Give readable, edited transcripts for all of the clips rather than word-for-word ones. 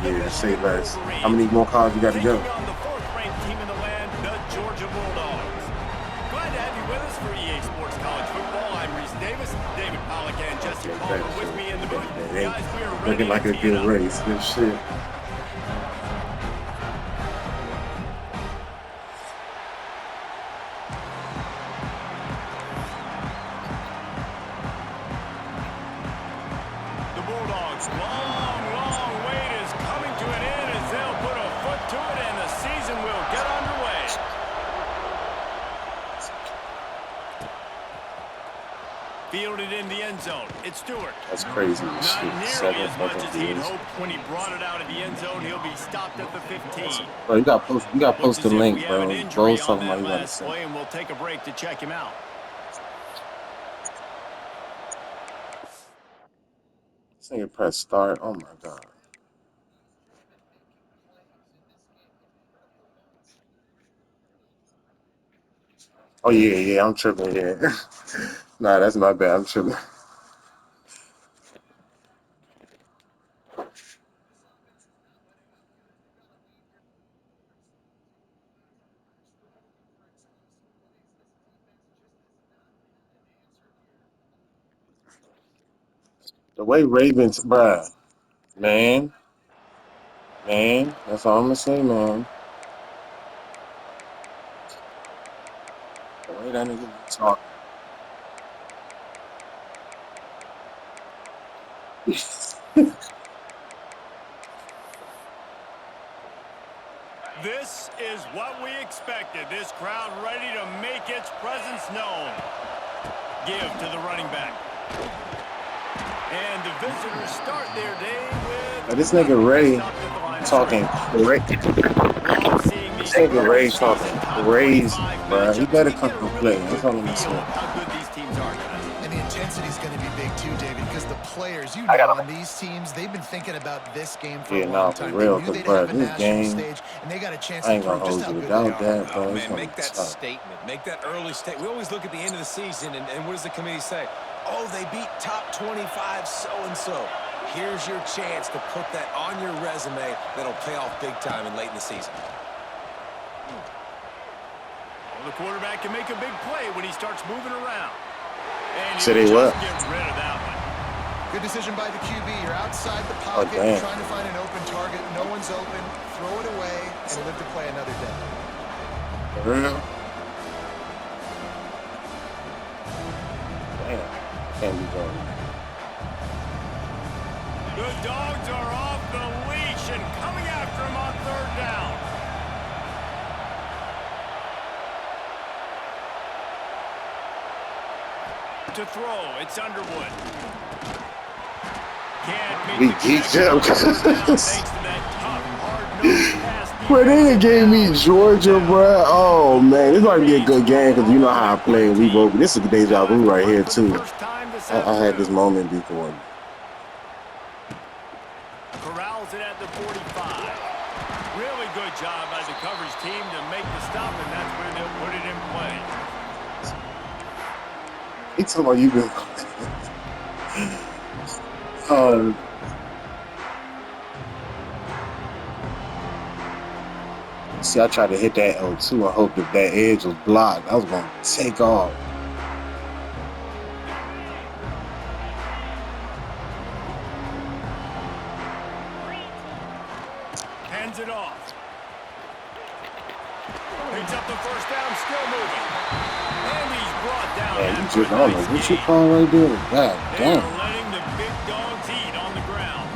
Yeah, say less. How many more cards you got to Taking go? on the fourth-ranked team in the land, the Georgia Bulldogs. Glad to have you with us for EA Sports College Football. I'm Reese Davis, David Pollack, and Jesse Okay, Palmer bet. with So me in the booth. it ain't Guys, we are looking ready to like a tee it good up. race. Good shit. The Bulldogs' long wait is coming to an end as they'll put a foot to it and the season will get underway. Fielded in the end zone. It's Stewart. That's crazy. Not Shit. nearly 7 as much fucking as he'd views. hoped when he brought it out of the end zone. He'll be stopped at the 15. Bro, you got post. You got to Looks post the as if we link, have an bro. injury Bro's on talking about that you got to last send. play, and we'll take a break to check him out. This nigga press start. Oh my god. Oh yeah. I'm tripping here. Nah, that's my bad. I'm tripping. The way Ravens, bruh, man, that's all I'm gonna say, man. The way that nigga talk. This is what we expected. This crowd ready to make its presence known. Give to the running back. And the visitors start their day with This nigga Ray stopped at the line of talking scrimmage. crazy. Love seeing these This nigga Ray early talking season top crazy, 25 bruh. He matchups. better We come get a and really play. That's good all I'm gonna feel say. of how good these teams are tonight. And the intensity is going to be big too, David, because the players, I got on these teams, they've been thinking about this game for Yeah, a long nah, for time. They real, knew cause they'd bruh, have a this national game, stage, and they got a chance I to ain't gonna prove just hold how you. good they Without are. that, Oh, bro, it's man, gonna be make that tough. statement. Make that early statement. We always look at the end of the season, and what does the committee say? Oh, they beat top 25 so-and-so. Here's your chance to put that on your resume that'll pay off big time and late in the season. Well, the quarterback can make a big play when he starts moving around. And Said he'll they what? just get rid of that one. Good decision by the QB. You're outside the Oh pocket, damn. trying to find an open target. No one's open. Throw it away and live to play another day. For real? Damn. Can't be doing that. The Dogs are off the leash and coming after him on third down. To throw, it's Underwood. Can't We make the geeked connection up. on third down thanks to that tough, hard-nosed pass Bro, they done defense. gave me Now it's Georgia, fourth down. bro. Oh man, this might be a good game because you know how I Quarterback play. We routine. both. This is deja They'll have vu to right run here for the too. first time this I had this afternoon. moment before. Corrals it at the 45. Really good job by the coverage team to make the stop, and that's where they'll put it in play. He talking about you been. See, I tried to hit that L2. I hope that edge was blocked. I was gonna take off. Hands it off. Picks up the first down, still moving. And he's brought down Man, you after just, a I don't nice know what you gain. call right there. God They are damn. letting the big dogs eat on the ground.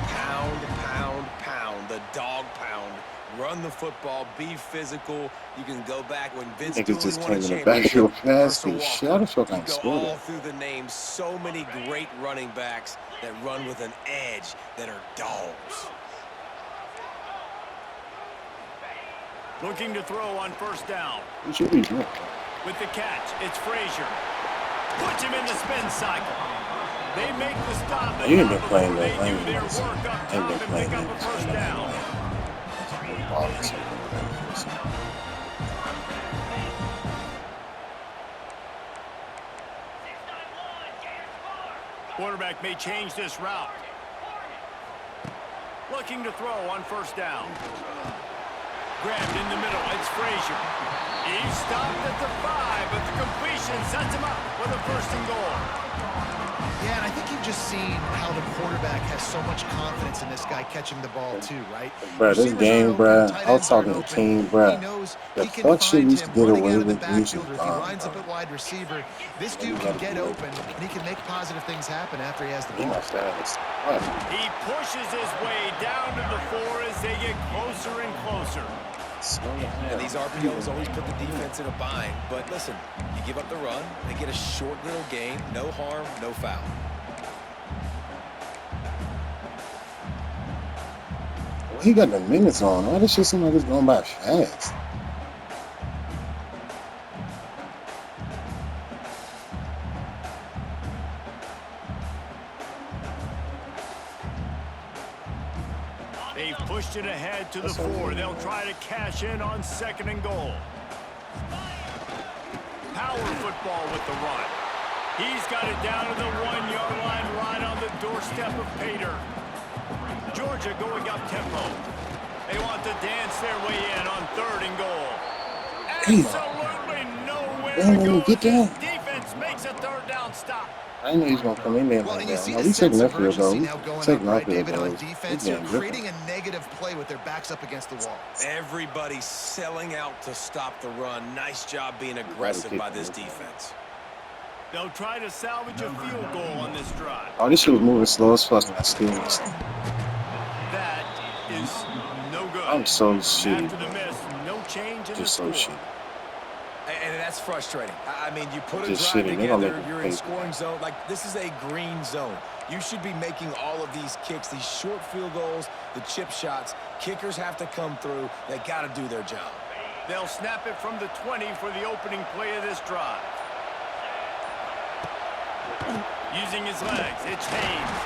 Pound, pound, pound. The dog pound. Run the football. Be physical. You can go back when Vince Niggas Dooley just won a came in the championship. backfield fast Herschel as shit. How Walker. the fuck You I go score all that? through the names. So many great running backs that run with an edge that are dogs. Looking to throw on first down. You should be doing. With the catch, it's Frazier. Puts him in the spin cycle. They make the stop, but You ain't not been playing before that. they I do ain't their gonna say. work up I ain't been top and playing pick up that. a first down. Quarterback may change this route. looking to throw on first down. Grabbed in the middle. It's Frazier. He stopped at the 5, but the completion sets him up with a first and goal. Yeah, and I think you've just seen how the quarterback has so much confidence in this guy catching the ball too, right? Bro, this Receivers game, are open, bro, tight I was ends talking aren't to open. King, He bro. knows The he can fuck shit find we used to him get running away out of the with using backfield, or if he lines up at wide receiver, this dude can get open, and he can make positive things happen after he has the He ball. not fast. What? He pushes his way down to the 4 as they get closer and closer. And these RPOs always put the defense in a bind. But listen, you give up the run, they get a short little gain, no harm, no foul. He got the minutes on. Why does shit seem like it's going by fast? They've pushed it ahead to the 4. They'll try to cash in on second and goal. Power football with the run. He's got it down to the 1-yard line right on the doorstep of Pater. Georgia going up tempo. They want to dance their way in on third and goal. Absolutely nowhere Damn, to go. get down. This defense makes a third down stop. I didn't know he was gonna come in there Well, like and you that. see No, the we taking sense that of field goal. urgency We now going taking up, our right, field David, on goals. defense. We They're getting creating different. a negative play with their backs up against the wall. Everybody selling out to stop the run. Nice job being aggressive by this defense. They'll try to salvage a field goal on this drive. Oh, this shit was moving slow as fuck. I still missed. That is no good. I'm so shitty. After the miss, no change in the Just so score. shitty. And that's frustrating. I mean, you put a Just drive shitty. They don't together, make it you're in pay. scoring zone. Like, this is a green zone. You should be making all of these kicks, these short field goals, the chip shots. Kickers have to come through. They got to do their job. They'll snap it from the 20 for the opening play of this drive. Using his legs, it's Haynes.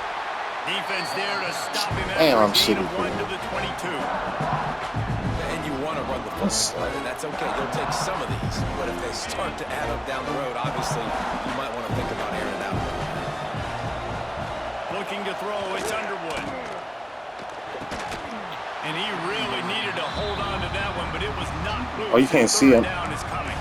Defense there to stop him Damn, I'm after a gain shitty of for 1 that. to the 22. And you want to run the football, and that's okay. You'll take some of these. But if they start to add up down the road, obviously, you might want to think about airing it out. Looking to throw, it's Underwood. And he really needed to hold on to that one, but it was not loose. Oh, you can't see him. Third down is coming.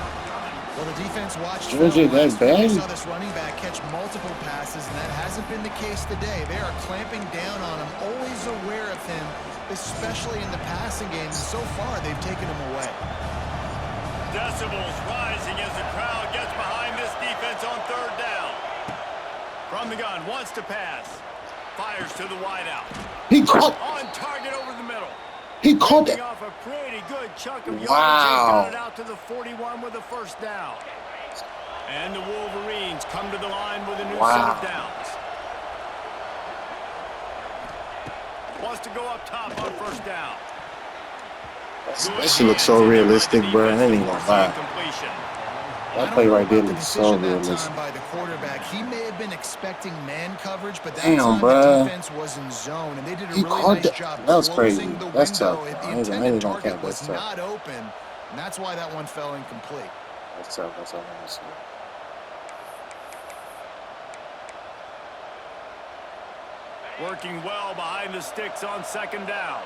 Well, the defense watched Georgia, film last that week. bad? We saw this running back catch multiple passes, and that hasn't been the case today. They are clamping down on him, always aware of him, especially in the passing game. And so far, they've taken him away. Decibels rising as the crowd gets behind this defense on third down. From the gun, wants to pass. Fires to the wideout. He caught. On target over the middle. He caught Taking it. off a pretty good chunk of yardage. Wow. Got it out to the 41 with a first down. And the Wolverines come to the line with a new set of downs. Wants to go up top on first down. That shit looks so realistic, bro. I ain't even gonna lie. Completion. That play right there The looks so decision that realistic. time by the quarterback, he may have been expecting man coverage, but that Damn, time bruh. the defense was in zone, and they did a He really caught nice that. job That was closing crazy. the That's window. tough. The I ain't intended gonna target count. was That's tough. not open, and that's why that one fell incomplete. That's tough. That's all I'm gonna say. Working well behind the sticks on second down.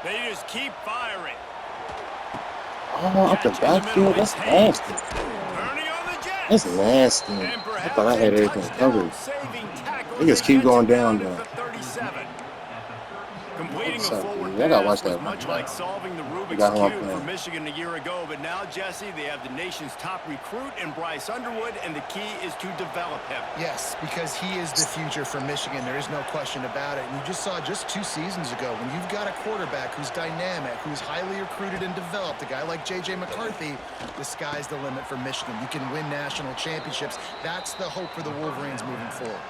They just keep firing. Oh, up the backfield? That's nasty. Turning on the Jets. That's nasty. And I perhaps thought I had a everything covered. touchdown-saving tackle They just as keep gets going him down, to though. the 37. Completing a What's up, forward dude? I gotta watch pass was that much one. like solving the Rubik's got him up Cube there. for Michigan a year ago, but now, Jesse, they have the nation's top recruit in Bryce Underwood, and the key is to develop him. Yes, because he is the future for Michigan. There is no question about it. And you just saw just 2 seasons ago, when you've got a quarterback who's dynamic, who's highly recruited and developed, a guy like J.J. McCarthy, the sky's the limit for Michigan. You can win national championships. That's the hope for the Wolverines moving forward.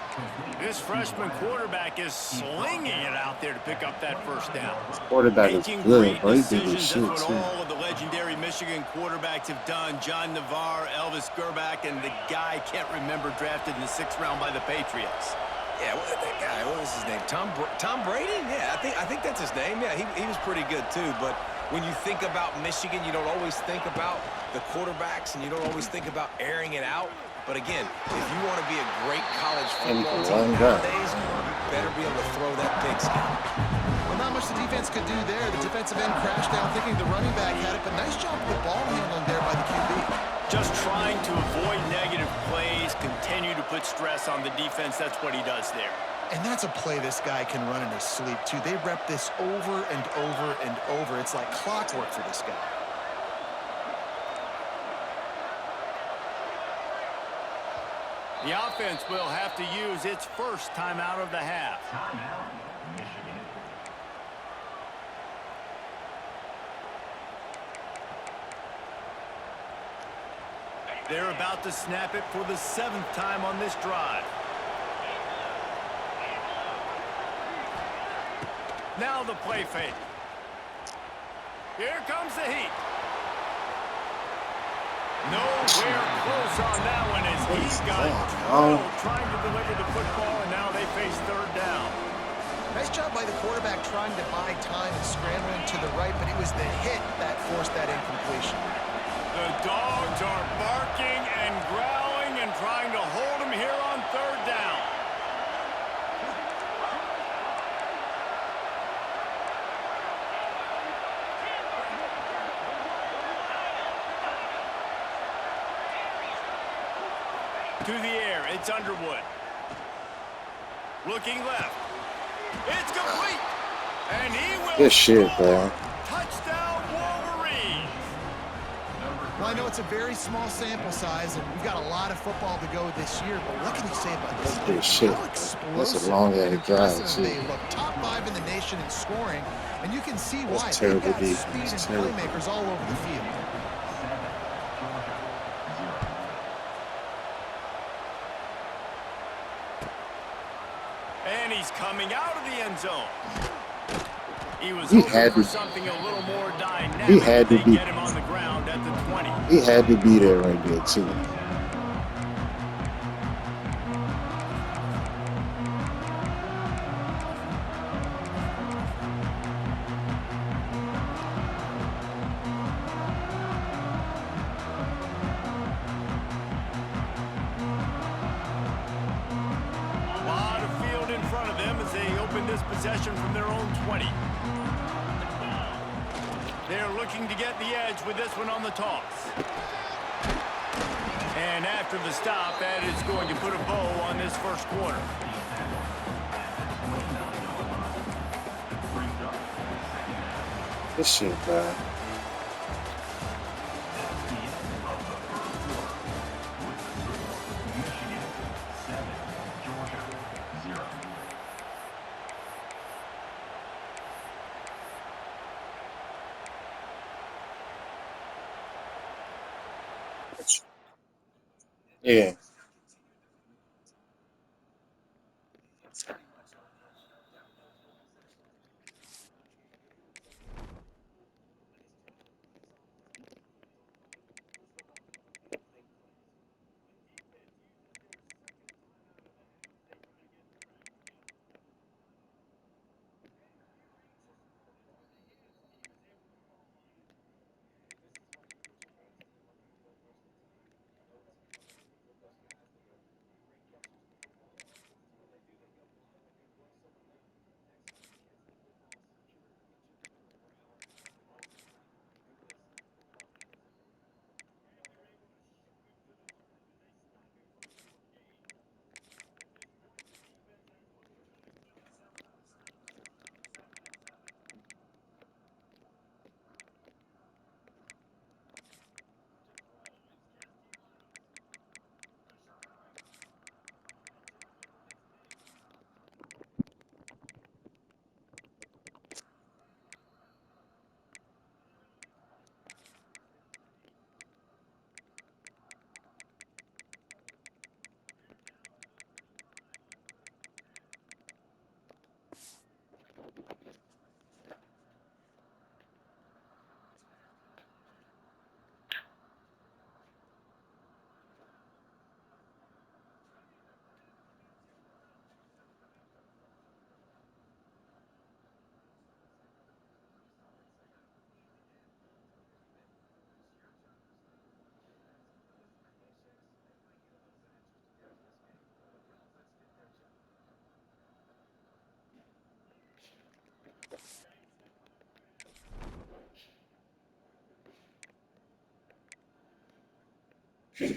This freshman quarterback is slinging it out there to pick up that first down. Quarterback is Making good, great bro. He did decisions, his shit, that's what too. all of the legendary Michigan quarterbacks have done. John Navarre, Elvis Gerbach, and the guy I can't remember drafted in the 6th round by the Patriots. Yeah, that guy, what was his name? Tom Brady? Yeah, I think that's his name. Yeah, he was pretty good too. But When you think about Michigan, you don't always think about the quarterbacks, and you don't always think about airing it out. But again, if you want to be a great college football team nowadays, you better be able to throw that pigskin. Well, not much the defense could do there. The defensive end crashed down thinking the running back had it, but nice job with the ball handling there by the QB. Just trying to avoid negative plays, continue to put stress on the defense. That's what he does there. And that's a play this guy can run in his sleep, too. They rep this over and over and over. It's like clockwork for this guy. The offense will have to use its first timeout of the half. They're about to snap it for the 7th time on this drive. Now the play fake. Here comes the heat. Nowhere close on that one as he's got trouble trying to deliver the football, and now they face 3rd down. Nice job by the quarterback trying to buy time and scrambling to the right, but it was the hit that forced that incompletion. The dogs are barking and growling and trying to hold him here on 3rd down. To the air, it's Underwood. Looking left. It's complete. And he will Good shit, score. bro. Touchdown, Wolverines. Well, I know it's a very small sample size, and we've got a lot of football to go this year, but what can you say about this? Good shit. How explosive That's a long and ass drive, impressive they too. look. Top 5 in the nation in scoring, and you can see why. That's They've terrible got defense. speed and Terrible. playmakers all over the field. And he's coming out of the end zone. He was He hoping had for to- something a little more dynamic. He had to They be- get him on the ground at the 20. He had to be there right there, too. A lot of field in front of them as they open this possession from their own 20. They're looking to get the edge with this one on the toss. And after the stop, that is going to put a bow on this first quarter. This shit, bro. Yeah. Yeah,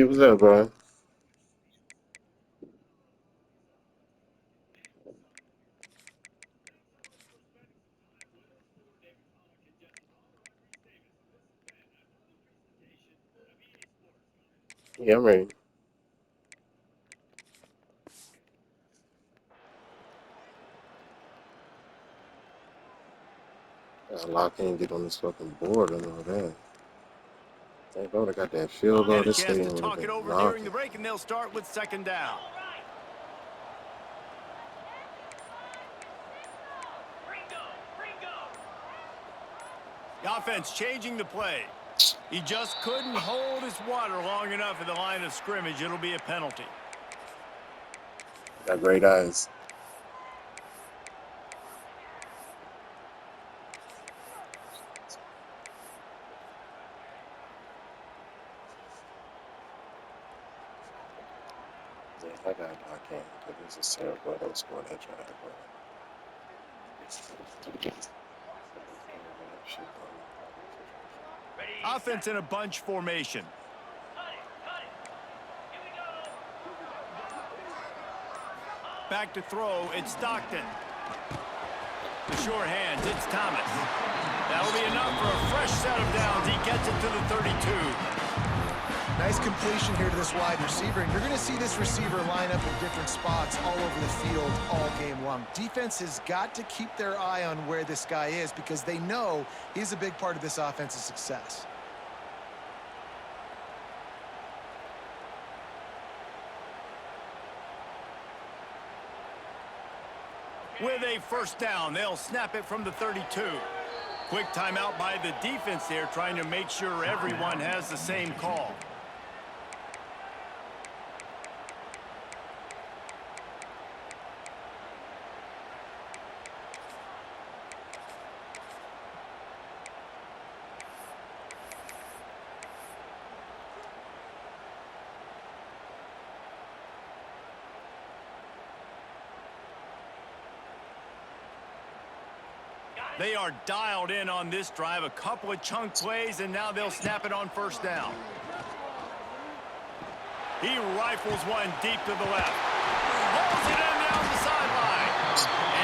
what's up, bro? Yeah, I'm ready. Gotta lock in and get on this fucking board and all that. Thank God I got that field goal. And a This chance to stadium would have talk it been over during knocking. the break, and they'll start with second down. The offense changing the play. He just couldn't hold his water long enough at the line of scrimmage. It'll be a penalty. Got great eyes. Yeah, I got lock in because this is terrible. I don't score that drive, bro. Offense in a bunch formation. Back to throw, it's Stockton. The short hands, it's Thomas. That'll be enough for a fresh set of downs. He gets it to the 32. Nice completion here to this wide receiver, and you're going to see this receiver line up in different spots all over the field all game long. Defense has got to keep their eye on where this guy is because they know he's a big part of this offense's success. With a first down, they'll snap it from the 32. Quick timeout by the defense there, trying to make sure everyone has the same call. They are dialed in on this drive, a couple of chunk plays, and now they'll snap it on first down. He rifles one deep to the left. Hauls it in down the sideline.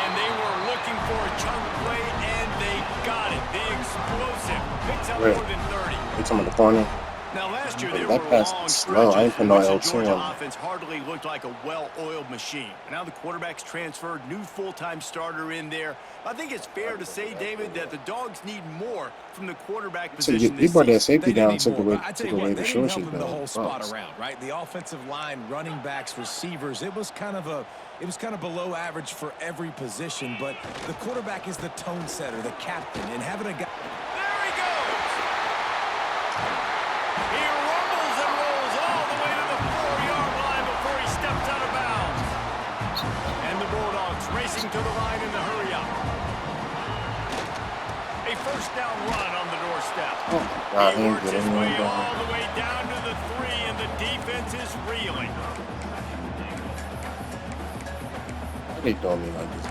And they were looking for a chunk play, and they got it. The explosive picks up more than 30. You talking about the corner? Now, last year, there That were pass long is slow. I ain't stretches put no in which the LT Georgia on. offense hardly looked like a well-oiled machine. Now the quarterback's transferred, new full-time starter in there. I think it's fair to say, David, that the Dogs need more from the quarterback So position you this brought that season. safety down, took more, away, but I tell took you away what, the they short didn't help sheet him the though. whole spot Bucks. around, right? The offensive line, running backs, receivers, it was kind of below average for every position, but the quarterback is the tone setter, the captain, and having a guy. There he goes! He rumbles and rolls all the way to the 4-yard line before he steps out of bounds. And the Bulldogs racing to the line in the hurry-up. A first down run on the doorstep. God, He he ain't works getting his anyone way down. all the way down to the 3, and the defense is reeling. Why they doing me like this?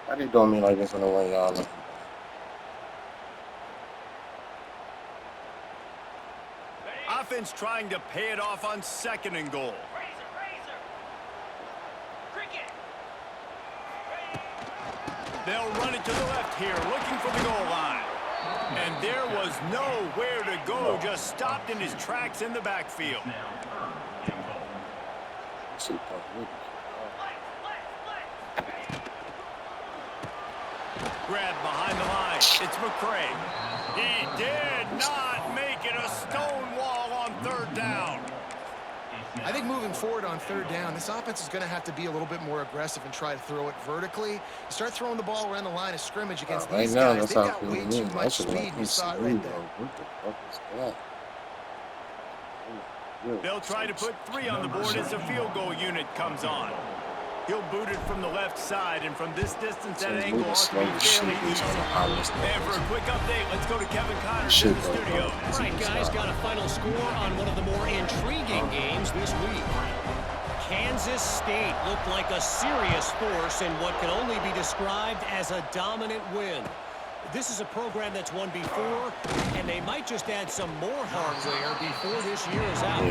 Why they doing me like this on the 1 yard line? Offense trying to pay it off on 2nd and goal. They'll run it to the left here, looking for the goal line. And there was nowhere to go, just stopped in his tracks in the backfield. Grab behind the line. It's McCray. He did not make it a stone wall on third down. I think moving forward on third down, this offense is going to have to be a little bit more aggressive and try to throw it vertically. You start throwing the ball around the line of scrimmage against these guys. They've got way too much speed. You saw it right there. What the fuck is that? They'll try to put 3 on the board as the field goal unit comes on. He'll boot it from the left side, and from this distance, that angle ought to be fairly easy. And for a quick update, let's go to Kevin Connors in the studio. All right, guys, got a final score on one of the more intriguing games this week. Kansas State looked like a serious force in what can only be described as a dominant win. This is a program that's won before, and they might just add some more hardware before this year is out.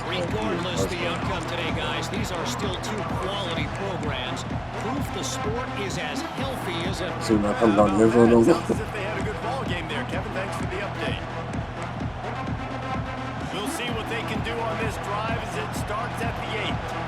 Regardless the outcome today, guys, these are still 2 quality programs. Proof the sport is as healthy as ever. See, now come down here for a little Sounds as if they had a good ball game there. Kevin, thanks for the update. We'll see what they can do on this drive as it starts at the 8.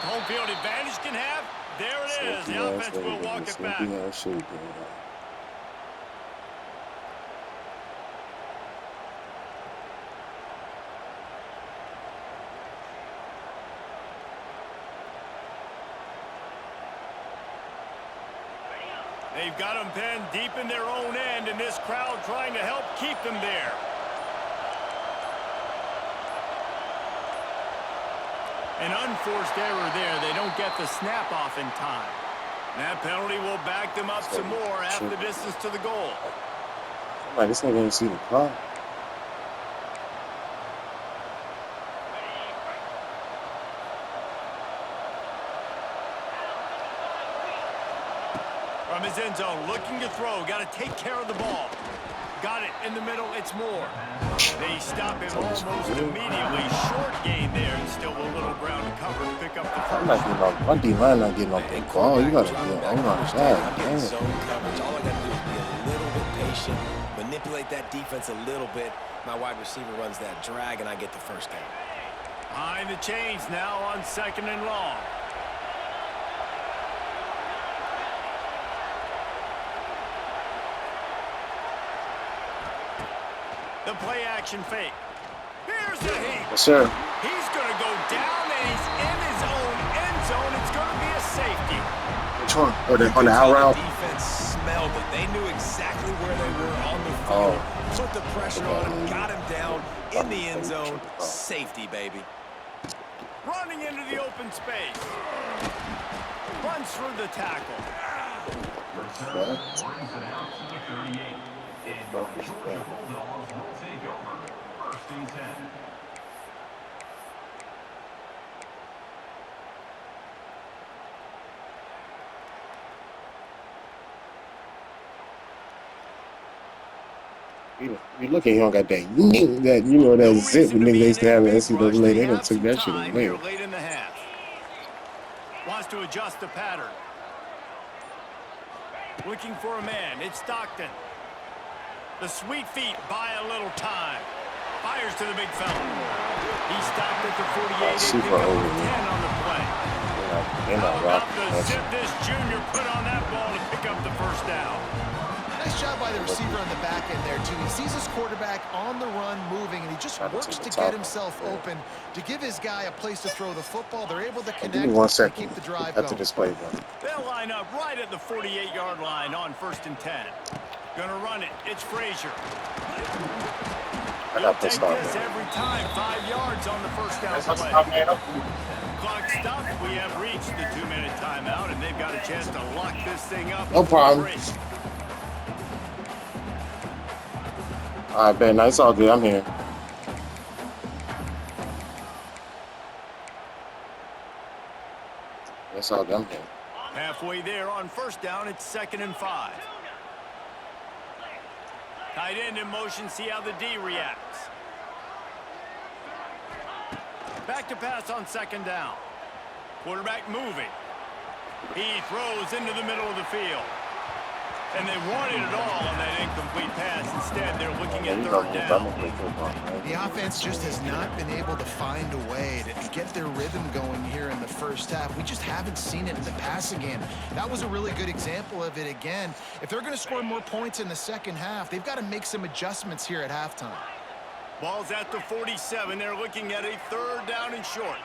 Home field advantage can have. There it is. The offense will walk it back. They've got them pinned deep in their own end, and this crowd trying to help keep them there. An unforced error there. They don't get the snap off in time. That penalty will back them up some more after the distance to the goal. Like, this nigga ain't see the clock. From his end zone, looking to throw. Got to take care of the ball. Got it in the middle. It's Moore. They stop him almost immediately. Short gain there, and still a little ground to cover to pick up the first. I'm not getting off. My D-line not getting off the ball. You gotta get on my side. I'm getting zone coverage. All I gotta do is be a little bit patient, manipulate that defense a little bit. My wide receiver runs that drag, and I get the first down. Behind the chains now on 2nd and long. The play action fake. Here's the heat. Yes, sir. He's going to go down, and he's in his own end zone. It's going to be a safety. Which one? On the out route? The defense smelled it. They knew exactly where they were on the field. Put the pressure on him, got him down in the end zone. Safety, baby. Running into the open space. Runs through the tackle. You look at him, got that, that zip when niggas used to have in NCAA. They done took that shit away. Late in the half. Wants to adjust the pattern. Looking for a man. It's Stockton. The sweet feet buy a little time. Fires to the big fella. He stopped at the 48 and picked up the 10 on the play. How about the zip this junior put on that ball to pick up the first down? Nice job by the receiver on the back end there, too. He sees his quarterback on the run moving, and he just works to get himself open to give his guy a place to throw the football. They're able to connect and keep the drive going. After this play, bro. They'll line up right at the 48-yard line on 1st and 10. Gonna run it. It's Frazier. I got this Take this every time. 5 yards on the first down play. Clock stopped. We have reached the 2-minute timeout, and they've got a chance to lock this thing up. No problem. All right, Ben. It's all good. I'm here. It's all good. I'm here. Halfway there on 1st down. It's 2nd and 5. Tight end in motion, see how the D reacts. Back to pass on second down. Quarterback moving. He throws into the middle of the field. And they wanted it all on that incomplete pass. Instead, they're looking at third down. The offense just has not been able to find a way to get their rhythm going here in the first half. We just haven't seen it in the passing game. That was a really good example of it again. If they're going to score more points in the second half, they've got to make some adjustments here at halftime. Ball's at the 47. They're looking at a third down and short.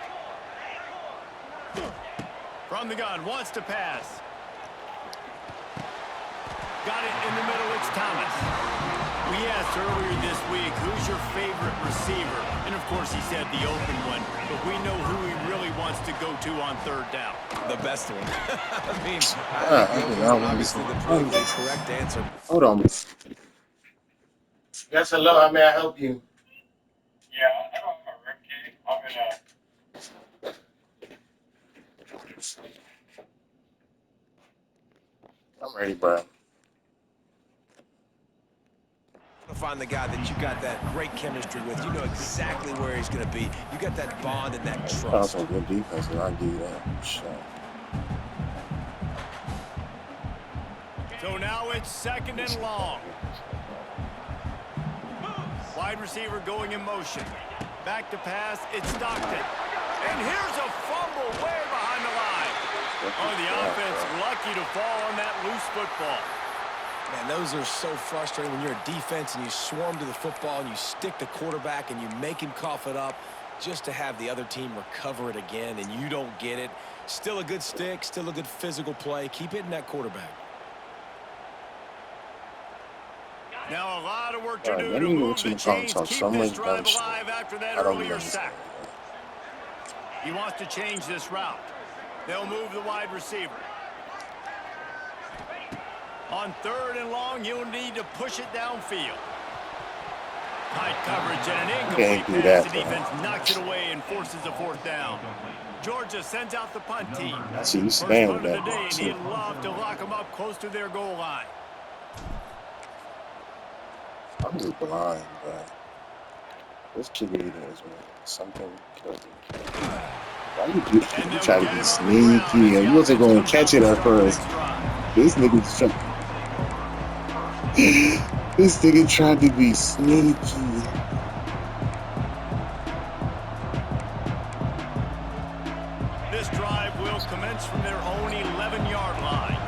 From the gun, wants to pass. Got it in the middle, it's Thomas. We asked earlier this week, who's your favorite receiver? And of course he said the open one, but we know who he really wants to go to on third down. The best one. I mean, obviously the correct answer. Hold on. Yes, hello, how may I help you? Yeah, I don't have a rib cage. I'm ready, bro. Find the guy that you got that great chemistry with. You know exactly where he's going to be. You got that bond and that trust. That's some good defense, and I'll give you that. Shit. So now it's second and long. Wide receiver going in motion. Back to pass, it's Stockton. And here's a fumble way behind the line. Oh, the offense lucky to fall on that loose football. Man, those are so frustrating when you're a defense and you swarm to the football and you stick the quarterback and you make him cough it up just to have the other team recover it again and you don't get it. Still a good stick, still a good physical play. Keep hitting that quarterback. Now a lot of work to do to move the chains, keep this drive alive after that earlier sack. He wants to change this route. They'll move the wide receiver. On third and long, you'll need to push it downfield. Tight coverage and an incomplete pass. The defense knocks it away and forces a fourth down. Georgia sends out the punt team. See, you First stand punt with of the that. day, and he'd love to lock them up close to their goal line. I'm just blind, but this kicker is something kills me. Why you do that? You try to be sneaky, and you wasn't going to catch it at first. This nigga's trying. This nigga tried to be sneaky. This drive will commence from their own 11-yard line.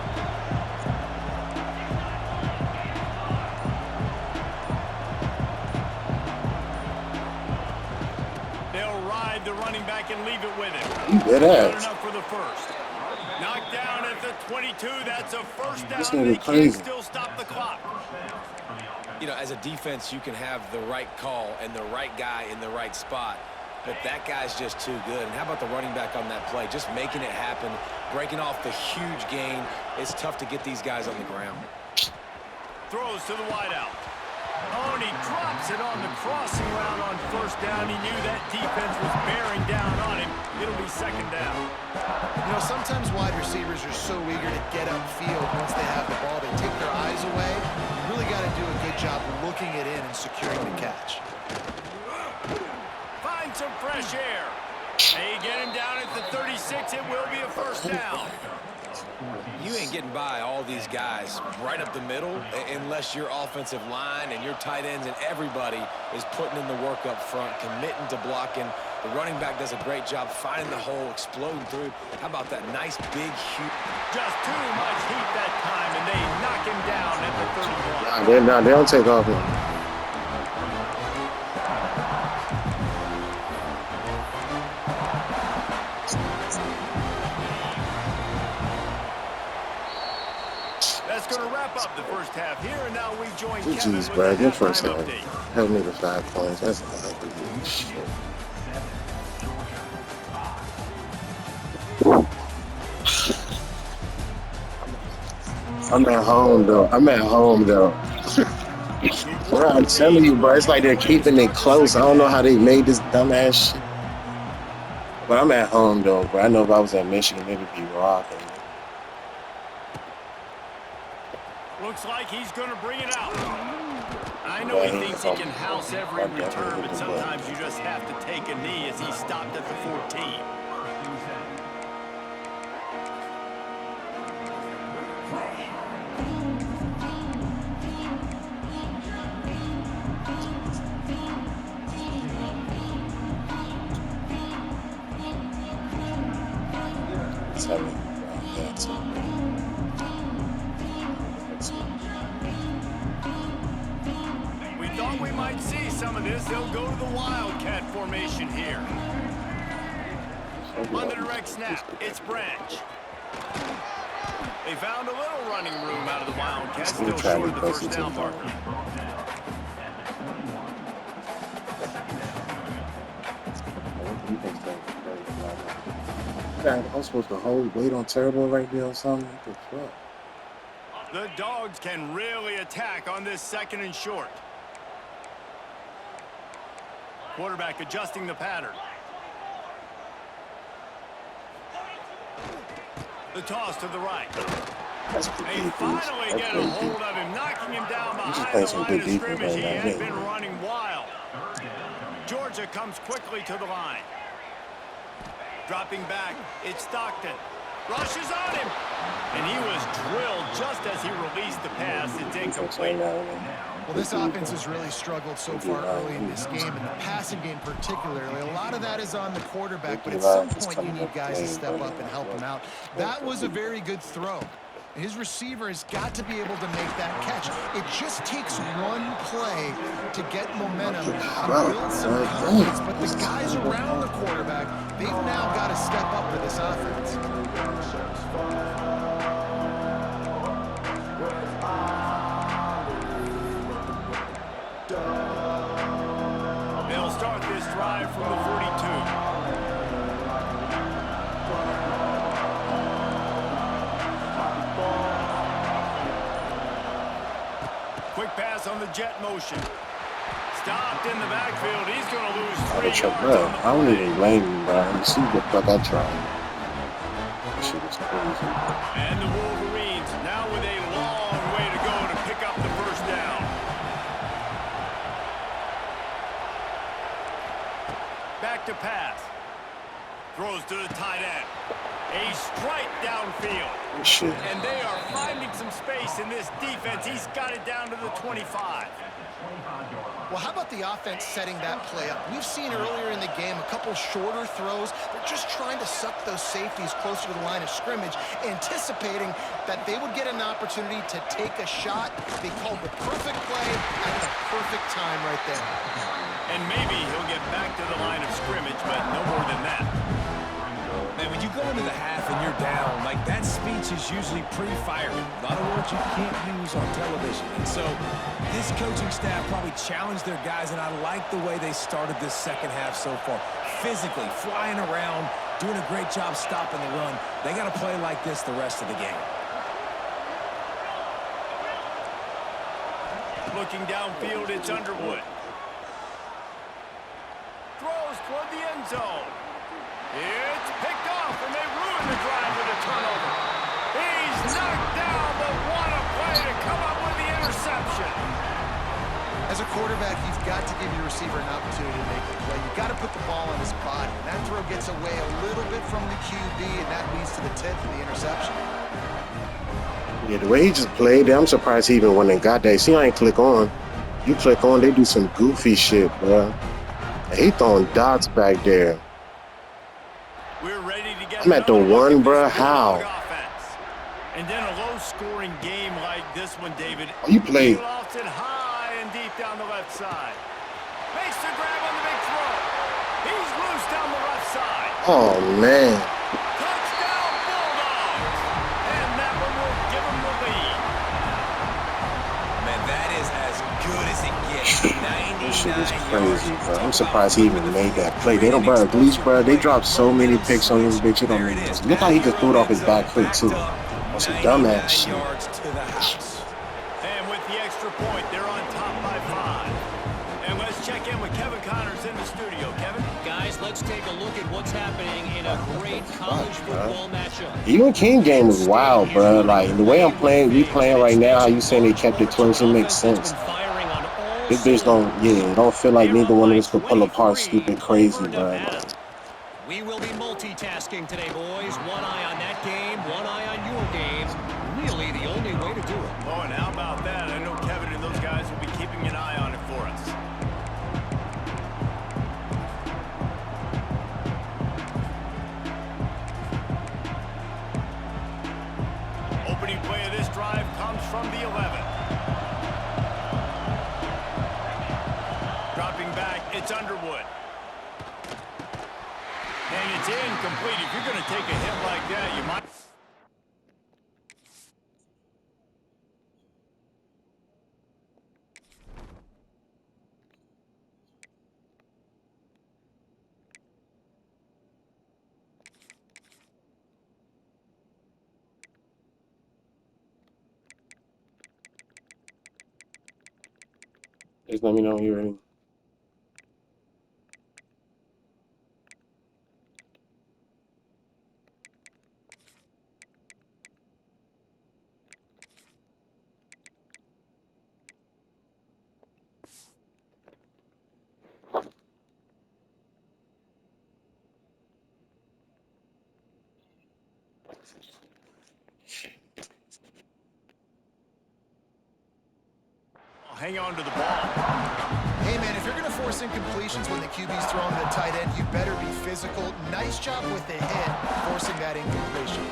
They'll ride the running back and leave it with him. You dead Good ass. enough for the first. Knocked down at the 22. That's a first down. This They nigga can't crazy. still stop the clock. You know, as a defense, you can have the right call and the right guy in the right spot, but that guy's just too good. And how about the running back on that play? Just making it happen, breaking off the huge gain. It's tough to get these guys on the ground. Throws to the wideout. Oh, and he drops it on the crossing route on first down. He knew that defense was bearing down on him. It'll be second down. You know, sometimes wide receivers are so eager to get upfield once they have the ball, they take their eyes away. You really got to do a good job looking it in and securing the catch. Find some fresh air. They get him down at the 36. It will be a first down. You ain't getting by all these guys right up the middle unless your offensive line and your tight ends and everybody is putting in the work up front, committing to blocking. The running back does a great job finding the hole, exploding through. How about that nice, big, huge... Just too much heat that time, and they knock him down at the 31. They don't take off him. That's going to wrap up the first half here, and now we join Kevin Jeez, with bro, the good first halftime half. update. Help me to 5 points. That's ugly. Shit. I'm at home though. Bro, I'm telling you, bro, it's like they're keeping it close. I don't know how they made this dumbass shit. But I'm at home though, bro. I know if I was at Michigan, it would be rocking. Looks like he's going to bring it out. know he thinks he can house every return, but sometimes you just have to take a knee as he stopped at the 14. We thought we might see some of this. They'll go to the Wildcat formation here. On the direct snap, it's Branch. They found a little running room out of the Wildcats, still short of the first down marker. I'm supposed to hold weight on Terrible right there or something? What the fuck? The Dogs can really attack on this 2nd and short. Quarterback adjusting the pattern. The toss to the right. That's good They defense. finally That's get a good hold defense. of him, knocking him down He's just behind playing the some line good of defense scrimmage. He right now, has man. been running wild. Georgia comes quickly to the line. Dropping back, it's Stockton. Rushes on him. And he was drilled just as he released the pass. It's incomplete. Well, this offense has really struggled so far early in this game, and the passing game particularly. A lot of that is on the quarterback, but at some point you need guys to step up and help him out. That was a very good throw. His receiver has got to be able to make that catch. It just takes one play to get momentum and build some confidence. But the guys around the quarterback, they've now got to step up for this offense. They'll start this drive from the 42. Quick pass on the jet motion. Stopped in the backfield. He's going to lose 3 yards. Bro, on the I don't play. even blame you, bro. You see what the fuck I tried. This shit is crazy. And the Wolverines now with a long way to go to pick up the first down. Back to pass. Throws to the tight end. A strike downfield. Shit. And they are finding some space in this defense. He's got it down to the 25. Well, how about the offense setting that play up? We've seen earlier in the game a couple shorter throws. They're just trying to suck those safeties closer to the line of scrimmage, anticipating that they would get an opportunity to take a shot. They called the perfect play at the perfect time right there. And maybe he'll get back to the line of scrimmage, but no more than that. Man, when you go into the half and you're down, like that speech is usually pretty fiery. A lot of words you can't use on television. And so this coaching staff probably challenged their guys, and I like the way they started this second half so far. Physically, flying around, doing a great job stopping the run. They got to play like this the rest of the game. Looking downfield, it's Underwood. Throws toward the end zone. It's picked off, and they ruin the drive with a turnover. He's knocked down, but what a play to come up with the interception. As a quarterback, you've got to give your receiver an opportunity to make the play. You've got to put the ball on his body. And that throw gets away a little bit from the QB, and that leads to the tip and the interception. Yeah, the way he just played, I'm surprised he even went and got that. See, I ain't click on. You click on, they do some goofy shit, bro. He throwing dots back there. We're ready to get I'm at the another look one, at bruh. this How? offense. And then a low-scoring game like this one, David. Oh, you played. He lofts it high and deep down the left side. Makes the grab on the big throw. He's loose down the left side. Oh, man. Touchdown, Bulldogs. And that one will give them the lead. Man, that is as good as it gets. This shit is crazy, bro. I'm surprised he even made that play. They don't, bro. At least, bro, they dropped so many picks on this bitch. You don't make this. Look how he just threw it off his back foot, too. That's some dumbass shit. And with the extra point, they're on top by 5. And let's check in with Kevin Connors in the studio. Kevin? Guys, let's take a look at what's happening in a great college football matchup. Even King game was wild, bro. Like, the way I'm playing, we playing right now, how you saying they kept it close, it makes sense. Firing on all This bitch don't feel like neither one of us could pull apart 23 stupid crazy, over bro. Nevada. We will be multitasking today, boys. One eye on that game, one eye on your game. Really the only way to do it. Oh, and how about that? I know Kevin and those guys will be keeping an eye on it for us. Opening play of this drive comes from the 11. Dropping back, it's Underwood. And it's incomplete. If you're going to take a hit like that, you might... Just let me know when you're ready. Hang on to the ball. Hey, man, if you're going to force incompletions when the QB's throwing to the tight end, you better be physical. Nice job with the hit, forcing that incompletion.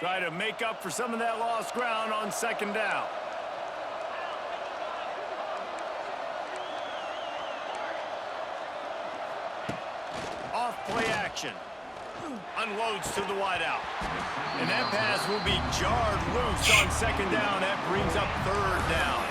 Try to make up for some of that lost ground on second down. Off play action. Unloads to the wideout. And that pass will be jarred loose on second down. That brings up third down.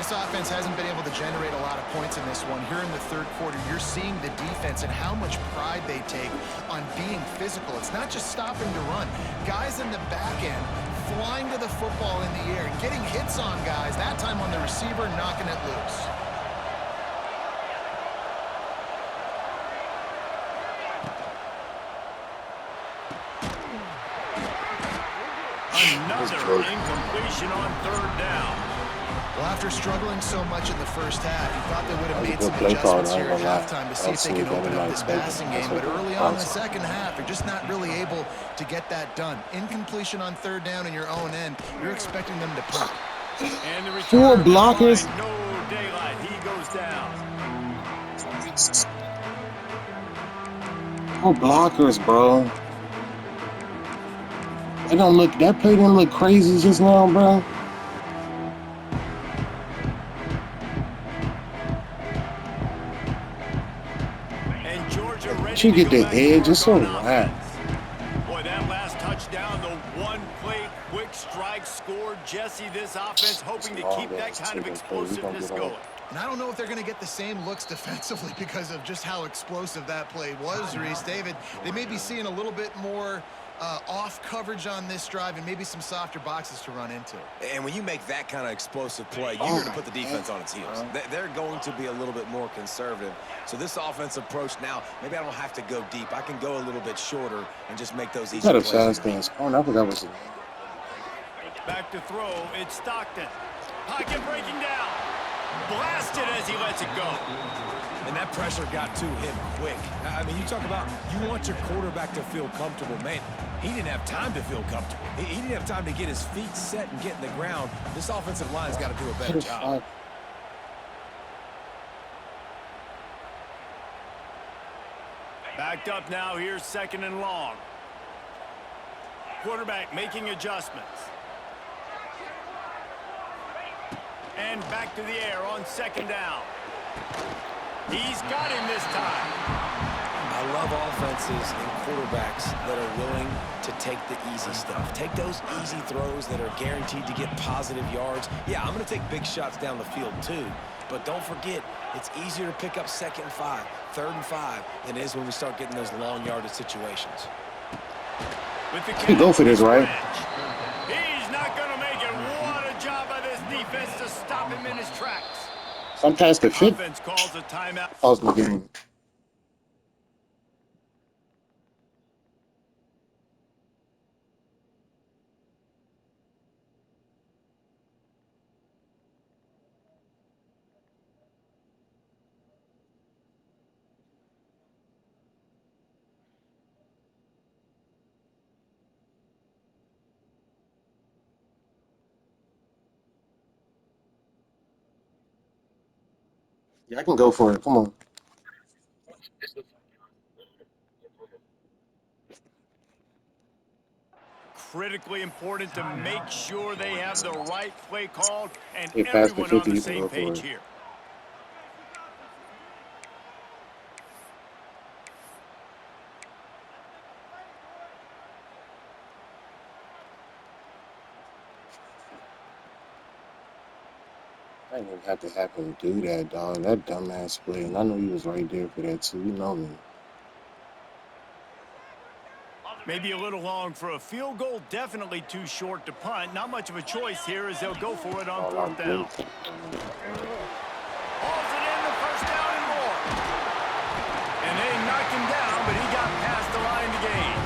This offense hasn't been able to generate a lot of points in this one. Here in the third quarter, you're seeing the defense and how much pride they take on being physical. It's not just stopping to run. Guys in the back end flying to the football in the air, getting hits on guys, that time on the receiver, knocking it loose. Another incompletion on third down. Well, after struggling so much in the first half, you thought they would have made That was a some good play call, adjustments I here ain't at gonna lie. halftime to see if they can open up this passing game. But early on in the second half, they're just not really able to get that done. Incompletion on third down in your own end, you're expecting them to punt. And the Four return blockers. line, no daylight. He goes down. Oh, blockers, bro. That play didn't look crazy just now, bro. And Georgia ready She to get go the back to edge, work it's so on wide. offense. Boy, that last touchdown, the one play quick strike scored. Jesse, this offense hoping to keep that kind of explosiveness going. And I don't know if they're going to get the same looks defensively because of just how explosive that play was, Reese. David, they may be seeing a little bit more off coverage on this drive and maybe some softer boxes to run into. And when you make that kind of explosive play, you're going to put the defense on its heels. They're going to be a little bit more conservative. So this offensive approach now, maybe I don't have to go deep. I can go a little bit shorter and just make those easy Got a plays. fast dance. Oh, I forgot what's it. Back to throw, it's Stockton. Pocket breaking down. Blasted as he lets it go. And that pressure got to him quick. I mean, you talk about you want your quarterback to feel comfortable. Man, he didn't have time to feel comfortable. He didn't have time to get his feet set and get in the ground. This offensive line's got to do a better job. Backed up now, here's second and long. Quarterback making adjustments. And back to the air on second down. He's got him this time. I love offenses and quarterbacks that are willing to take the easy stuff. Take those easy throws that are guaranteed to get positive yards. Yeah, I'm going to take big shots down the field too. But don't forget, it's easier to pick up 2nd and 5, 3rd and 5 than it is when we start getting those long yardage situations. With the You go for this, right? He's not going to make it. What a job by this defense to stop him in his tracks. Sometimes the fit Offense calls a timeout. calls the game. Yeah, I can go for it. Come on. Critically important to make sure they have the right play called and Get past the everyone on 50, the you can same go for page it. here. I didn't even have to have him do that, dog. That dumbass play. And I know he was right there for that, too. You know me. Maybe a little long for a field goal, definitely too short to punt. Not much of a choice here as they'll go for it on All I'm fourth down. good. Hauls it in the first down and more. And they knocked him down, but he got past the line to gain.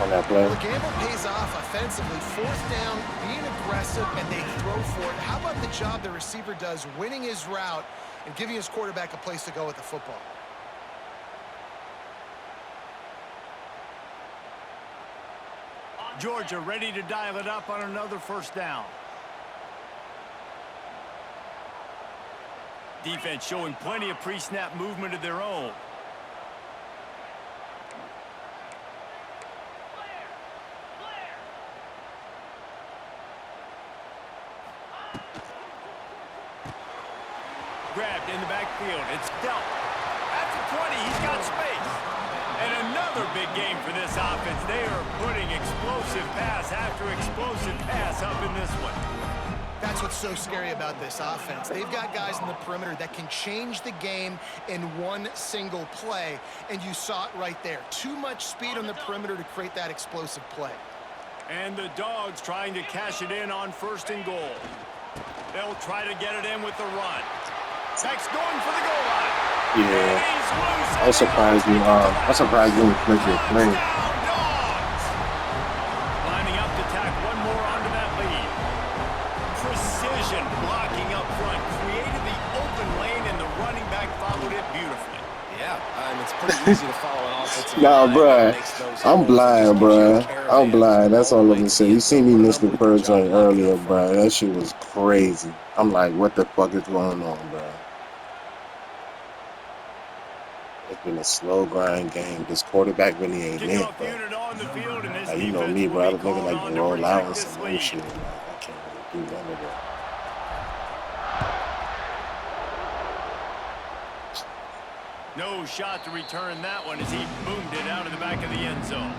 On that play. Well, the gamble pays off offensively. Fourth down, being aggressive, and they throw for it. How about the job the receiver does winning his route and giving his quarterback a place to go with the football? Georgia ready to dial it up on another first down. Defense showing plenty of pre-snap movement of their own. Grabbed in the backfield. It's dealt. At the 20, he's got space. And another big game for this offense. They are putting explosive pass after explosive pass up in this one. That's what's so scary about this offense. They've got guys in the perimeter that can change the game in one single play, and you saw it right there. Too much speed on the perimeter to create that explosive play. And the Dogs trying to cash it in on first and goal. They'll try to get it in with the run. Next going for the goal line. Yeah. I was surprised you didn't click your play. Lining up to tack one more onto that lead. Precision blocking up front. Created the open lane, and the running back followed it beautifully. Yeah, it's pretty easy to follow an offensive Nah, line that bruh. makes those I'm holes. It blind, just gives you a bruh. I'm caravan blind. That's all all the I'm way gonna to say. the You end see zone. me What an miss the unbelievable first job joint blocking earlier, up front. bruh. That shit was crazy. I'm like, what the fuck is going on, bruh? It's been a slow grind game. This quarterback really ain't it, Kickoff bro. unit on the field, and this Like, you know defense me, will bro. I be was nigga called like on to to roll out protect on this some old lead. shit. Like, I can't really do none of that. No shot to return that one as he boomed it out of the back of the end zone.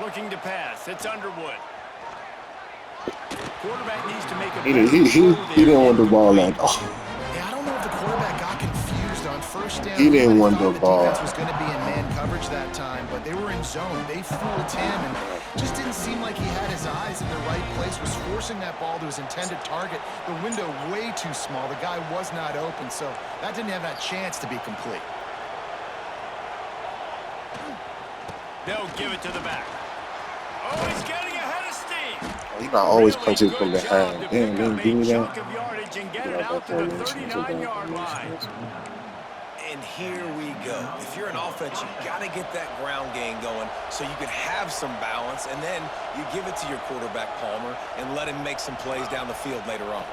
Looking to pass. It's Underwood. Quarterback needs to make a better He didn't want the ball at all. Yeah, I don't know if the quarterback got confused on first down. He didn't might want have the thought ball. defense was going to be in man coverage that time, but they were in zone. They fooled him, and just didn't seem like he had his eyes in the right place. Was forcing that ball to his intended target. The window way too small. The guy was not open, so that didn't have that chance to be complete. They'll give it to the back. Oh, he's getting ahead of steam. You gotta always Really punch it good from job behind. to Damn, pick they up didn't give me a that. chunk of yardage and get it out to the 39-yard line. And here we go. If you're an offense, you got to get that ground game going so you can have some balance, and then you give it to your quarterback, Palmer, and let him make some plays down the field later on.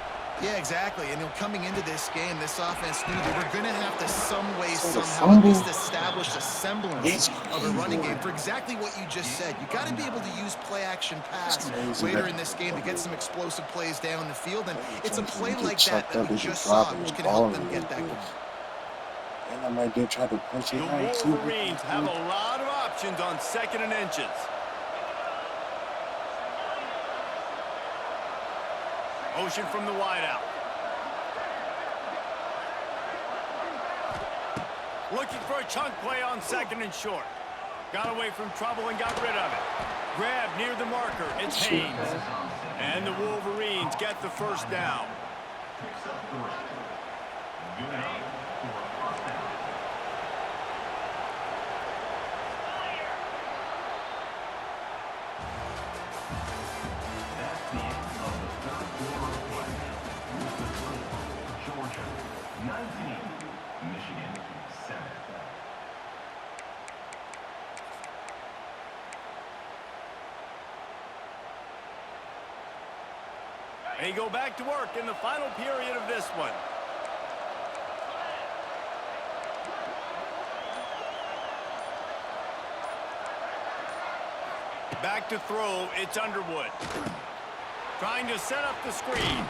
Yeah, exactly. And coming into this game, this offense knew they were going to have to some way, So the somehow, at fumble. least establish a semblance It's of a running game for exactly what you just said. You got to be able to use play-action pass later in this game to get some explosive plays down the field. And it's a play like that that we just saw, which can help them get that going. And I might did try to punch it The high too. Wolverines have a lot of options on 2nd and inches. Motion from the wideout. Looking for a chunk play on 2nd and short. Got away from trouble and got rid of it. Grab near the marker. It's Haynes. And the Wolverines get the first down. They go back to work in the final period of this one. Back to throw, it's Underwood. Trying to set up the screen.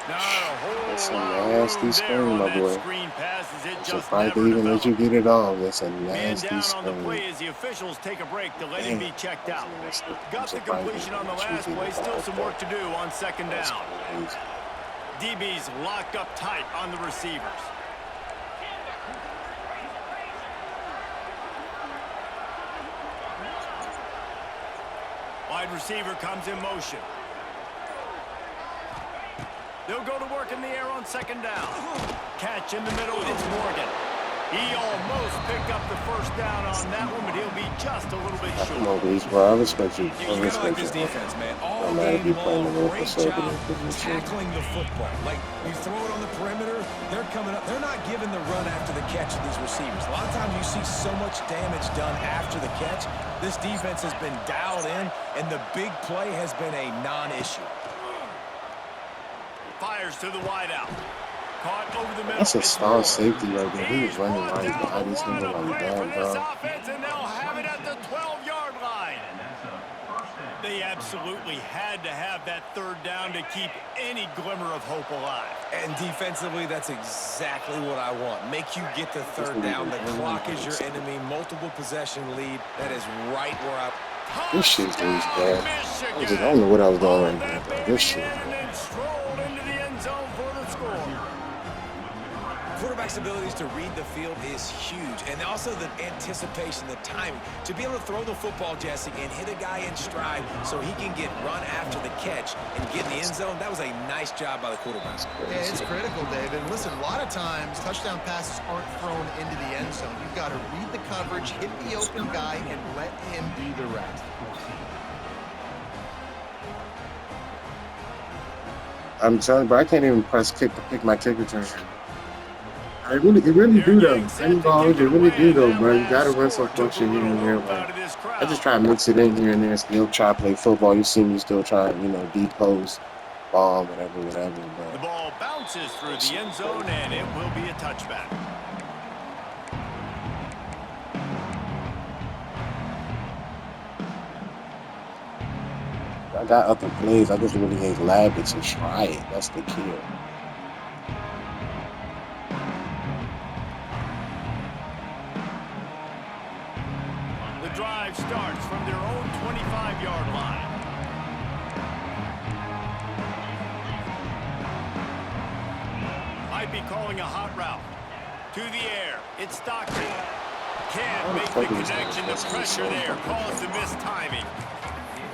Not a whole That's a lot of nasty room screen, there on my that boy. screen passes. It I'm just surprised they never even let you developed. get it off. That's a Man nasty down on the play screen. as the officials take a break to let him be checked out. I'm Got the surprised completion they on the let you last get play. it Still off, some though. work to do on second That's down. crazy. DB's locked up tight on the receivers. Wide receiver comes in motion. They'll go to work in the air on second down. Catch in the middle, it's Morgan. He almost picked up the first down on that one, but he'll be just a little bit Come short. on, Breeze, bro. I respect you. You I gotta like respect this you. defense, man. No All matter if you game playing long, the great conservative job position. tackling the football. Like, you throw it on the perimeter, they're coming up. They're not giving the run after the catch of these receivers. A lot of times you see so much damage done after the catch. This defense has been dialed in, and the big play has been a non-issue. Fires to the wideout. Caught over the middle. That's a It's star Moore. safety right there. He was He's running brought right down behind the his one. nigga A like play that, for this bro. offense, and they'll have it at the 12-yard line. They absolutely had to have that third down to keep any glimmer of hope alive. And defensively, that's exactly what I want. Make you get the third down. The clock is your enemy. Multiple possession lead. That is right where I... This shit's Touchdown, bad. Michigan. I don't know what I was doing Hauled right there, that bro. baby This shit. in and then strolled into the end zone for the score. Quarterback's abilities to read the field is huge. And also the anticipation, the timing. To be able to throw the football, Jesse, and hit a guy in stride so he can get run after the catch and get in the end zone, that was a nice job by the quarterback. Yeah, it's critical, David. And listen, a lot of times touchdown passes aren't thrown into the end zone. You've got to read the coverage, hit the open guy, and let him do the rest. I'm telling you, bro, I can't even press kick to pick my kick return. It really do though. Any balls, it really do though, bro. You gotta run some function here and there. Like, I just try to mix it in here and there. Still try to play football. You see me still trying, deep post, ball, whatever. The But ball bounces through the end zone, and it will be a touchback. I got other plays. I just really ain't labbed it to try it. That's the key. The drive starts from their own 25-yard line. Might be calling a hot route. To the air, it's Stockton. Can't make the connection. The pressure there caused the missed timing.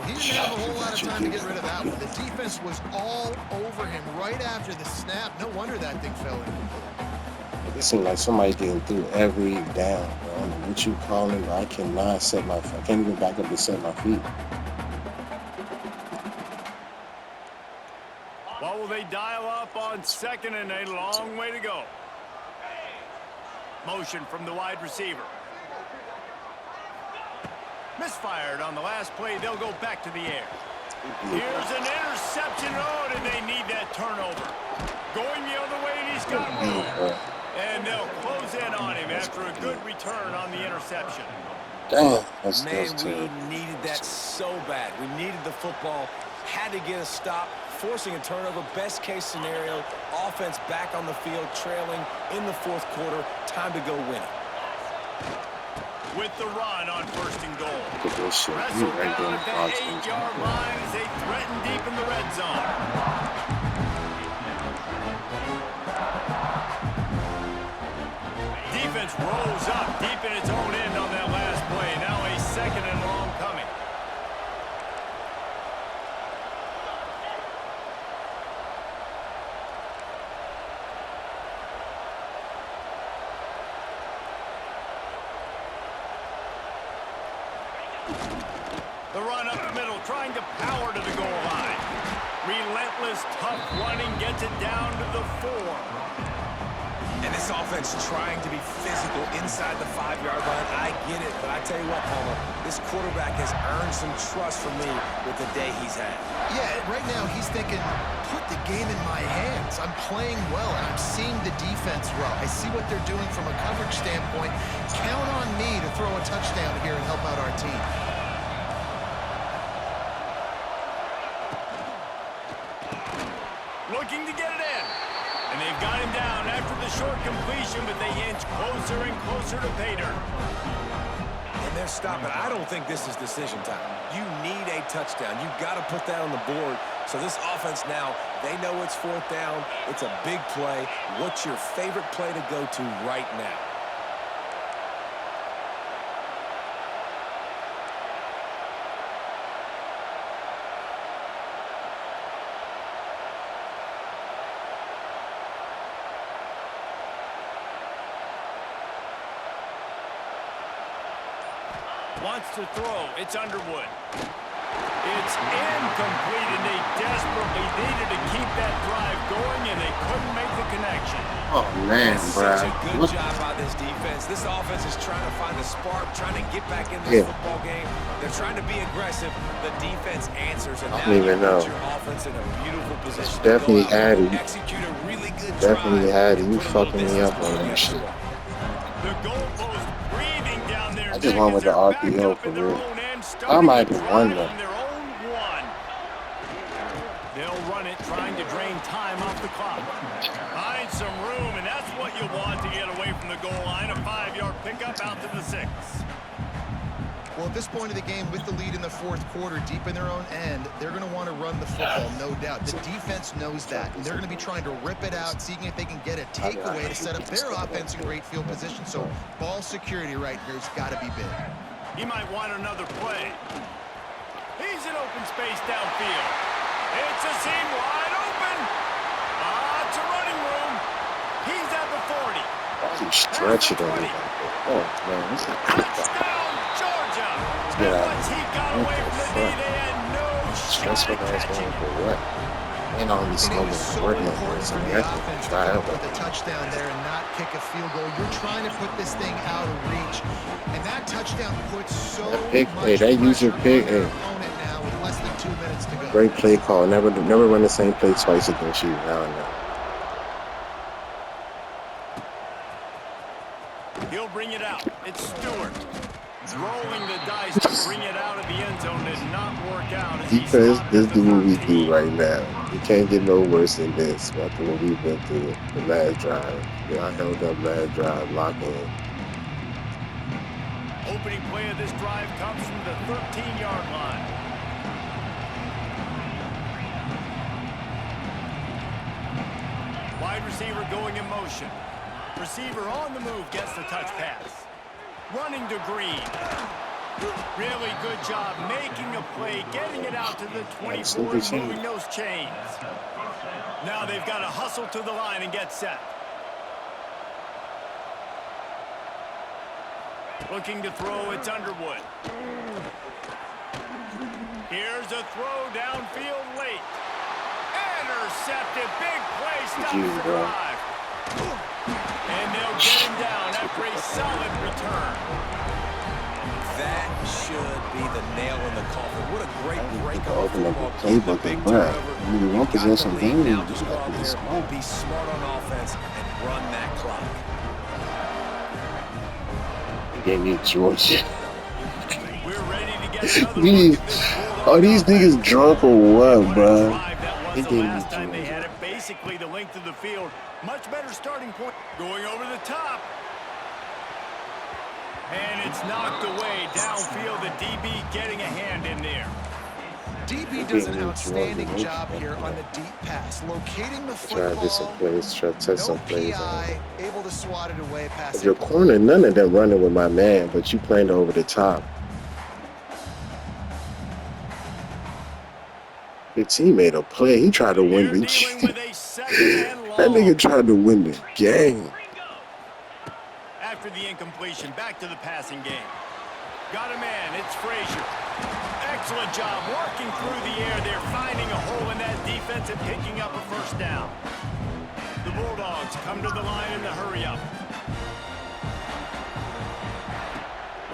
He didn't have a whole lot of time to get rid of that one. The defense was all over him right after the snap. No wonder that thing fell in. It seems like somebody getting through every down, bro. I don't know what you calling, but I cannot set my. I can't even back up to set my feet. What will they dial up on second and a long way to go? Motion from the wide receiver. Misfired on the last play. They'll go back to the air. Here's an interception. Oh, and they need that turnover. Going the other way, and he's got room. And they'll close in on him after a good return on the interception. Damn, that's Man, terrible. we needed that so bad. We needed the football, had to get a stop, forcing a turnover. Best case scenario, offense back on the field, trailing in the fourth quarter. Time to go win it. With the run on first and goal. Look at this shit. You Wrestled right there down in at the the box. 8-yard line as they threaten deep in the red zone. Defense rolls up deep in its own end on that last play. Now a second and long coming. The run up the middle, trying to power to the goal line. Relentless, tough running gets it down to the 4. And this offense trying to be physical inside the 5-yard line. I get it, but I tell you what, Palmer, this quarterback has earned some trust from me with the day he's had. Yeah, right now he's thinking, put the game in my hands. I'm playing well, and I'm seeing the defense well. I see what they're doing from a coverage standpoint. Count on me to throw a touchdown here and help out our team. Looking to get it in. And they've got him down after the short completion, but they inch closer and closer to Pater. And they're stopping. I don't think this is decision time. You need a touchdown. You've got to put that on the board. So this offense now, they know it's 4th down. It's a big play. What's your favorite play to go to right now? Wants to throw. It's Underwood. It's incomplete, and they desperately needed to keep that drive going, and they couldn't make the connection. Oh, man, bro. Such a good job by this defense. This offense is trying to find a spark, trying to get back in this football game. They're trying to be aggressive. The defense answers, and now you put your offense in a beautiful position. Definitely Addy. Execute a really good Definitely drive. Addy. You fucking me up on that shit. The goalpost breathing down there. I just went with the RPO for real. I might have won though. They'll run it, trying to drain time off the clock. Find some room, and that's what you want to get away from the goal line. A 5-yard pickup out to the 6. Well, at this point of the game, with the lead in the 4th quarter, deep in their own end, they're going to want to run the football, no doubt. The defense knows that, and they're going to be trying to rip it out, seeing if they can get a takeaway to set up their offense in great field position. So ball security right here has got to be big. He might want another play. He's in open space downfield. It's a seam wide open. It's a running room. He's at the 40. You stretch it on me. Oh, man. This is Touchdown, Georgia. And once he got away from the knee, they had no shot stressful at guys catching going him. for what? And all these And it was slow so working on important this. for And the that's offense to try come out. up with a touchdown there and not kick a field goal. You're trying to put this thing out of reach. And that touchdown puts so Pick, much hey, that user pressure pick, on their hey. opponent now with less than 2 minutes to go. Great play call. Never run the same play twice against you. Now and now. He'll bring it out. It's Stewart. Rolling the dice to bring it out of the end zone did not work out. As he Defense, stopped this at is the what we 13. do right now. It can't get no worse than this after what we've been through the last drive. Yeah, I held up last drive, lock in. Opening play of this drive comes from the 13-yard line. Wide receiver going in motion. Receiver on the move gets the touch pass. Running to Green. Really good job making a play, getting it out to the 24 and moving those chains. Now they've got to hustle to the line and get set. Looking to throw, it's Underwood. Here's a throw downfield late. Intercepted, big play, stops the drive. And they'll get him down after a solid return. That should be the nail in the coffin. What a great break on Open up football. the playbook Big and grab. turnover. I mean, one You've got possession the lead game, now. you Just go got out to be there, smart. be smart on offense and run that clock. Gave me Georgia. We're ready to get another These, look at this Bulldog are these offense. niggas drunk or what, What a bro? drive that was He the gave me last time they Georgia. had it. Basically the length of the field. Much better starting point. Going over the top. And it's knocked away downfield. The DB getting a hand in there. DB does an outstanding job here on the deep pass, locating the Try to get some football. plays, try to test No some plays on. PI, able to swat it away past If your corner, none of them running with my man, but you playing over the top. Your team made a play. He tried to win You're the dealing game. with a second and long. That nigga tried to win the game. After the incompletion, back to the passing game. Got a man, it's Frazier. Excellent job working through the air. They're finding a hole in that defense and picking up a first down. The Bulldogs come to the line in the hurry up.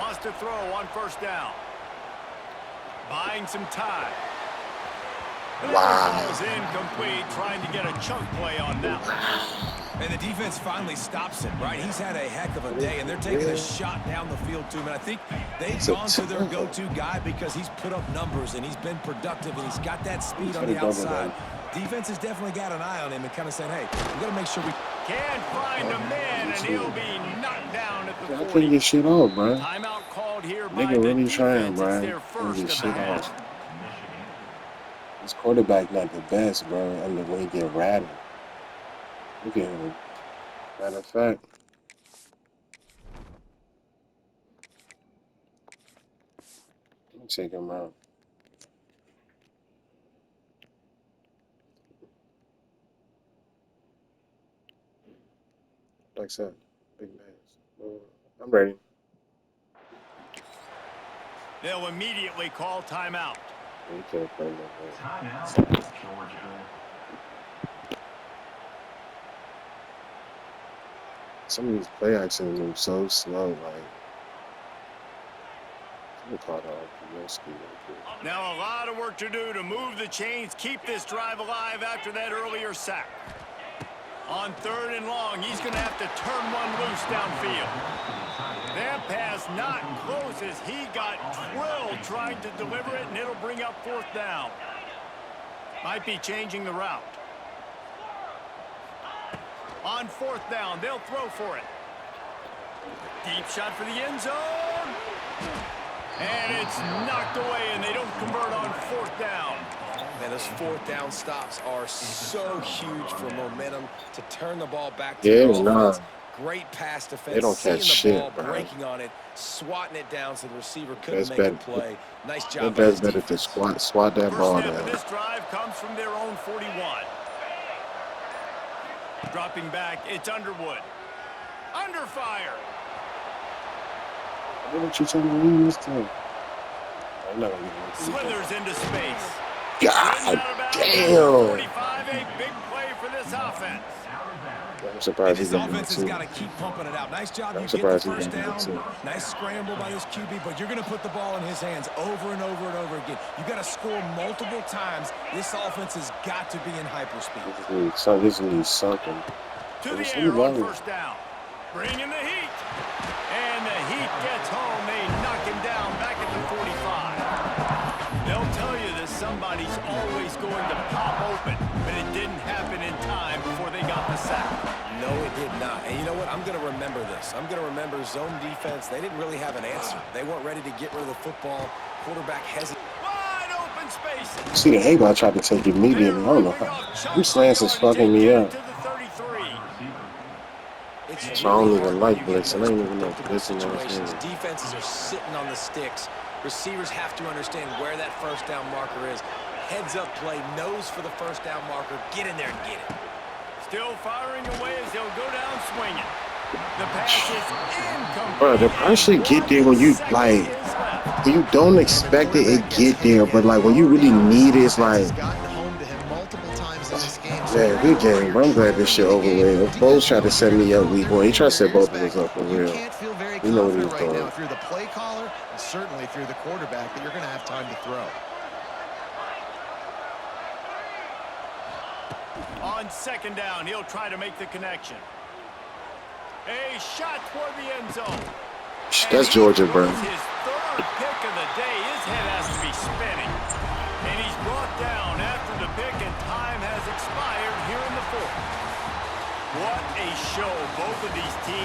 Wants to throw on first down. Buying some time. Wow. Ball's incomplete, trying to get a chunk play on that one. And the defense finally stops him, right? He's had a heck of a day, and they're taking a shot down the field to him. And I think they've gone to their go-to guy because he's put up numbers, and he's been productive, and he's got that speed on the outside. Defense has definitely got an eye on him and kind of saying, hey, we've got to make sure we can't find a man, and he'll be knocked down at the 40. I couldn't get shit off, bro. Timeout called here by Nigga the really trying, defense. bro. It's their Couldn't first get of shit the half. off. His quarterback not the best, bro. And the way he get rattled. Look at him. Matter of fact. Let me check him out. Like I said, big man. I'm ready. They'll immediately call timeout. You can't play that. Some of these play actions move so slow, like. Someone called out Kowalski right there. Now a lot of work to do to move the chains, keep this drive alive after that earlier sack. On 3rd and long, he's going to have to turn one loose downfield. That pass not close as he got drilled trying to deliver it, and it'll bring up 4th down. Might be changing the route. On 4th down, they'll throw for it. Deep shot for the end zone. And it's knocked away, and they don't convert on 4th down. Man, those 4th down stops are so huge for momentum to turn the ball back to Yeah, the nah. offense. Great pass defense. They don't seeing catch the shit, ball, bro. breaking on it, swatting it down so the receiver couldn't That's make better. a play. Nice That job by his best better to swat that First ball step of down. this drive comes from their own 41. Dropping back, it's Underwood. Under fire. What you telling me this time? I'm not gonna get one. Slithers into space. God Damn. damn! 45, a big play for this offense. I'm And surprised this he's getting offense it has too. got to keep pumping it out. Nice job. I'm You get the surprised he's first getting down. it too. Nice scramble by this QB, but you're going to put the ball in his hands over and over and over again. You got to score multiple times. This offense has got to be in hyperspeed. This needs something. To the It's air on long. first down. Bringing the heat. And the heat gets home. They knock him down back at the 45. They'll tell you that somebody's always going to pop open, but it didn't happen in time before they got the sack. No, it did not. And you know what? I'm going to remember this. I'm going to remember zone defense. They didn't really have an answer. They weren't ready to get rid of the football. Quarterback hesitated. Wide open spaces. See, the A-ball tried to take it immediately. I don't know how. Them slants is fucking me up. To the 33. It's So I don't really even hard like when you blitzing. get I ain't into even know predictable blitzing was situations. here. Defenses are sitting on the sticks. Receivers have to understand where that first down marker is. Heads up play, nose for the first down marker. Get in there and get it. Still firing away as they'll go down swinging. The pass is incomplete. Bro, the pressure get there when you, like, when you don't expect it, it get there. But, like, when you really need it, it's like, He's gotten home to him multiple times in this game. man, good game, bro. I'm glad this shit over with. Foles tried to set me up week one. He tried to set both of us up for You real. can't feel very You know what he confident was right doing. now if you're the play caller, and certainly if you're the quarterback, that you're going to have time to throw. On second down, he'll try to make the connection. A shot toward the end zone. That's Georgia, bro. His 3rd pick of the day. His head has to be spinning. And he's brought down after the pick, and time has expired here in the 4th. What a show both of these teams